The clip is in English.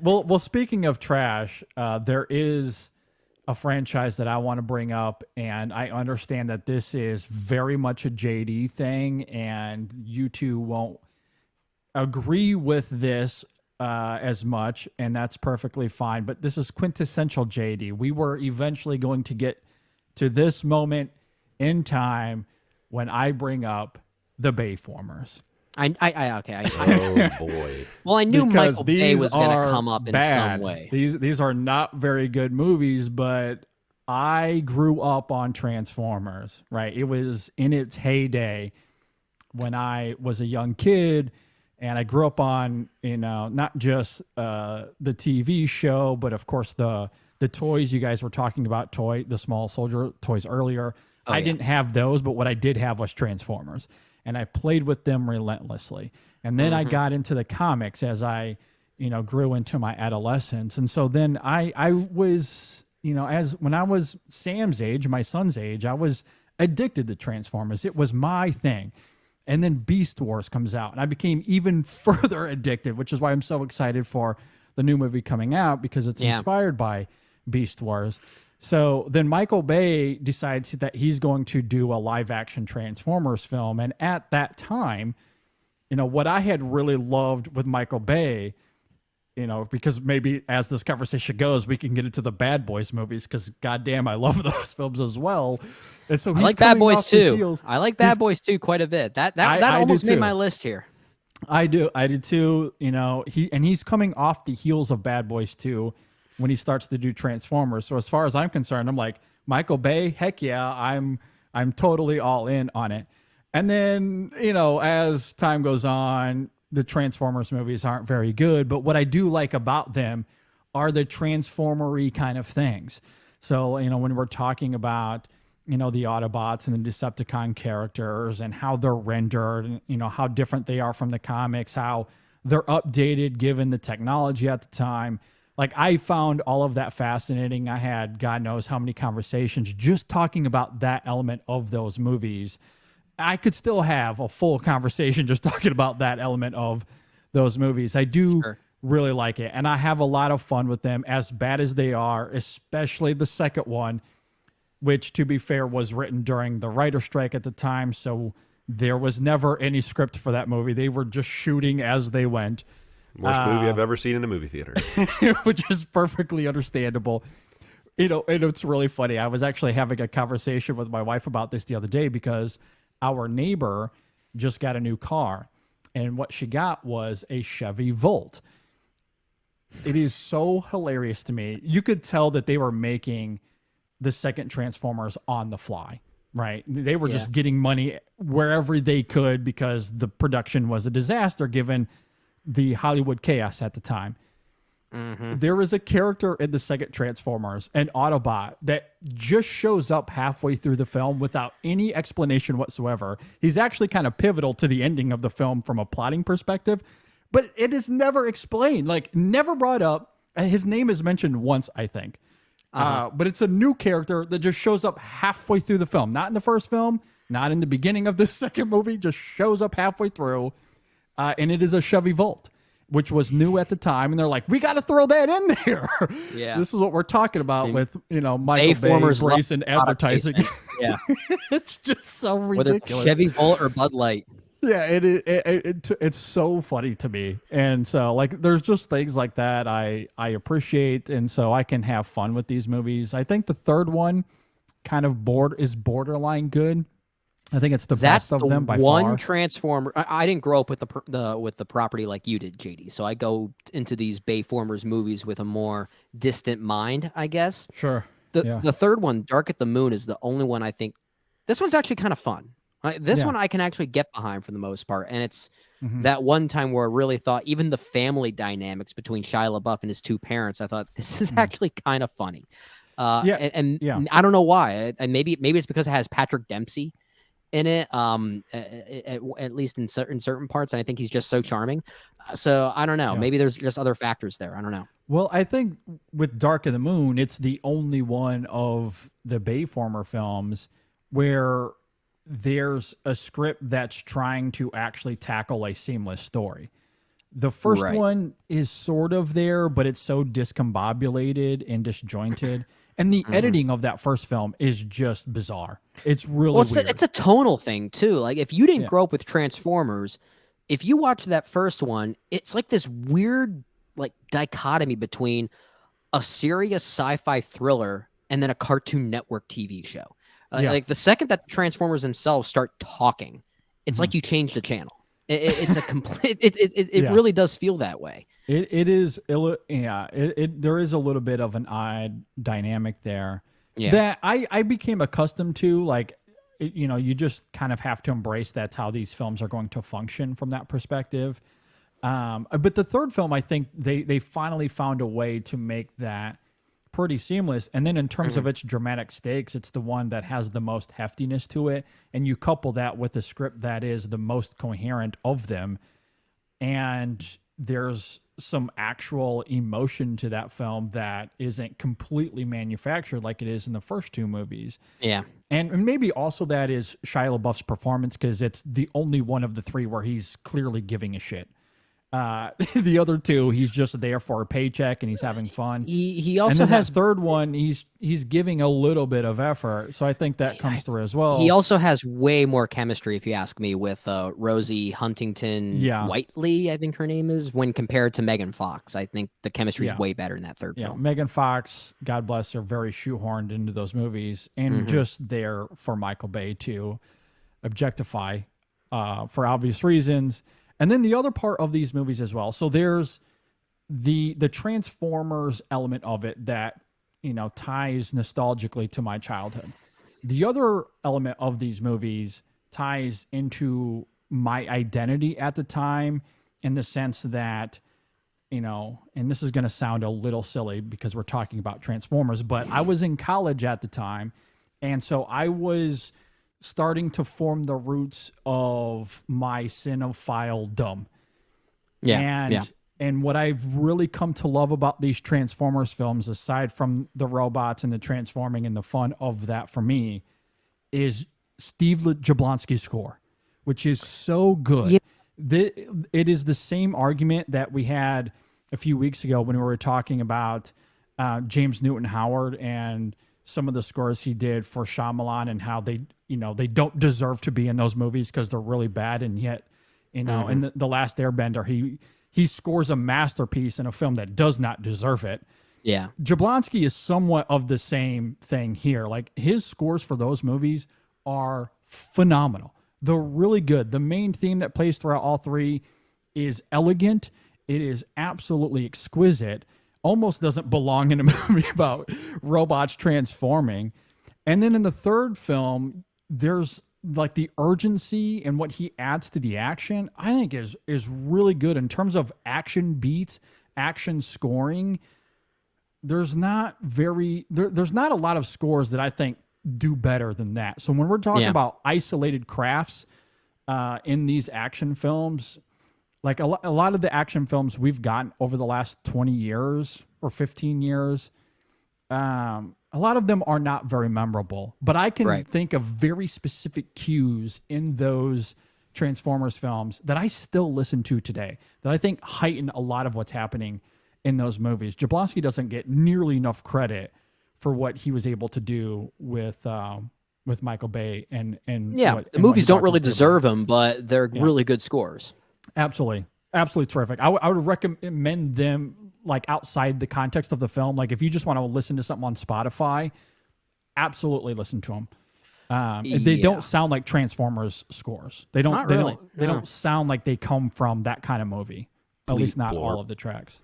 Well, speaking of trash, there is a franchise that I want to bring up, and I understand that this is very much a JD thing, and you two won't agree with this as much, and that's perfectly fine. But this is quintessential JD. We were eventually going to get to this moment in time when I bring up the Bayformers. Okay. Oh boy. Well, I knew Because Michael Bay these was going to are come up in some bad. way. These are not very good movies, but I grew up on Transformers, right? It was in its heyday when I was a young kid, and I grew up on, not just the TV show, but of course the toys you guys were talking about, the small soldier toys earlier. Oh, I yeah. didn't have those, but what I did have was Transformers, and I played with them relentlessly. And then I got into the comics as I, grew into my adolescence. And so then I was, as when I was Sam's age, my son's age, I was addicted to Transformers. It was my thing. And then Beast Wars comes out, and I became even further addicted, which is why I'm so excited for the new movie coming out, because it's inspired by Beast Wars. So then Michael Bay decides that he's going to do a live action Transformers film. And at that time, what I had really loved with Michael Bay, because maybe as this conversation goes, we can get into the Bad Boys movies, because goddamn, I love those films as well. And so I like Bad Boys too. I like Bad Boys too quite a bit. That almost made my list here. I did too. He's coming off the heels of Bad Boys 2 when he starts to do Transformers. So as far as I'm concerned, I'm like, Michael Bay, heck yeah, I'm totally all in on it. And then, as time goes on, the Transformers movies aren't very good, but what I do like about them are the Transformer-y kind of things. So, when we're talking about, the Autobots and the Decepticon characters and how they're rendered, and, how different they are from the comics, how they're updated given the technology at the time. Like, I found all of that fascinating. I had God knows how many conversations just talking about that element of those movies. I could still have a full conversation just talking about that element of those movies. I do really like it, and I have a lot of fun with them, as bad as they are, especially the second one, which, to be fair, was written during the writer strike at the time, so there was never any script for that movie. They were just shooting as they went. Worst movie I've ever seen in a movie theater. Which is perfectly understandable. And it's really funny. I was actually having a conversation with my wife about this the other day, because our neighbor just got a new car, and what she got was a Chevy Volt. It is so hilarious to me. You could tell that they were making the second Transformers on the fly, right? They were just getting money wherever they could, because the production was a disaster given the Hollywood chaos at the time. There is a character in the second Transformers, an Autobot, that just shows up halfway through the film without any explanation whatsoever. He's actually kind of pivotal to the ending of the film from a plotting perspective, but it is never explained, like never brought up. His name is mentioned once, I think. But it's a new character that just shows up halfway through the film. Not in the first film, not in the beginning of the second movie, just shows up halfway through. And it is a Chevy Volt, which was new at the time. And they're like, we got to throw that in there. Yeah. This is what we're talking about with, Michael Bay embracing advertising. Yeah. It's just so Whether ridiculous. Chevy Volt or Bud Light. Yeah, it's so funny to me. And so, like, there's just things like that I appreciate, and so I can have fun with these movies. I think the third one kind of is borderline good. I think it's the best of them by one far. Transformer. I didn't grow up with the property like you did, JD. So I go into these Bayformers movies with a more distant mind, I guess. Sure. The third one, Dark at the Moon, is the only one I think. This one's actually kind of fun. This one I can actually get behind for the most part, and it's that one time where I really thought even the family dynamics between Shia LaBeouf and his two parents, I thought this is actually kind of funny. And I don't know why. And maybe it's because it has Patrick Dempsey in it, at least in certain parts. And I think he's just so charming. So I don't know. Maybe there's just other factors there. I don't know. Well, I think with Dark of the Moon, it's the only one of the Bayformer films where there's a script that's trying to actually tackle a seamless story. The first Right. one is sort of there, but it's so discombobulated and disjointed. And the editing of that first film is just bizarre. It's really Well, it's weird. it's a tonal thing too. Like if you didn't Yeah. grow up with Transformers, if you watch that first one, it's like this weird like dichotomy between a serious sci-fi thriller and then a Cartoon Network TV show. Yeah. Like the second that the Transformers themselves start talking, it's like you change the channel. It's a complete. It Yeah. really does feel that way. It is, yeah. There is a little bit of an odd dynamic there Yeah. that I became accustomed to. Like, you just kind of have to embrace that's how these films are going to function from that perspective. But the third film, I think they finally found a way to make that pretty seamless. And then in terms of its dramatic stakes, it's the one that has the most heftiness to it. And you couple that with a script that is the most coherent of them. And there's some actual emotion to that film that isn't completely manufactured like it is in the first two movies. Yeah. And maybe also that is Shia LaBeouf's performance, because it's the only one of the three where he's clearly giving a shit. The other two, he's just there for a paycheck and he's having fun. He And also then has that third one, he's giving a little bit of effort, so I think that comes through as well. He also has way more chemistry, if you ask me, with Rosie Huntington Whiteley, I think her name is, when compared to Megan Fox. I think the chemistry is way better in that third film. Megan Fox, God bless her, very shoehorned into those movies, and just there for Michael Bay to objectify for obvious reasons. And then the other part of these movies as well. So there's the Transformers element of it that, ties nostalgically to my childhood. The other element of these movies ties into my identity at the time, in the sense that, and this is going to sound a little silly because we're talking about Transformers, but I was in college at the time. And so I was starting to form the roots of my cinephiledom. And what I've really come to love about these Transformers films, aside from the robots and the transforming and the fun of that for me, is Steve Jablonsky's score, which is so good. It is the same argument that we had a few weeks ago when we were talking about James Newton Howard and some of the scores he did for Shyamalan, and how they don't deserve to be in those movies because they're really bad. And yet, in the Last Airbender, he scores a masterpiece in a film that does not deserve it. Yeah. Jablonsky is somewhat of the same thing here. Like, his scores for those movies are phenomenal. They're really good. The main theme that plays throughout all three is elegant. It is absolutely exquisite. Almost doesn't belong in a movie about robots transforming. And then in the third film, there's like the urgency and what he adds to the action, I think is really good in terms of action beats, action scoring. There's not a lot of scores that I think do better than that. So when we're talking about isolated crafts in these action films, like a lot of the action films we've gotten over the last 20 years or 15 years, a lot of them are not very memorable, but I can think of very specific cues in those Transformers films that I still listen to today, that I think heighten a lot of what's happening in those movies. Jablonsky doesn't get nearly enough credit for what he was able to do with Michael Bay and the movies don't really deserve him, but they're really good scores. Absolutely terrific. I would recommend them, like, outside the context of the film. Like, if you just want to listen to something on Spotify, absolutely listen to them. They don't sound like Transformers scores. They don't. They don't sound like they come from that kind of movie. At least not all of the tracks.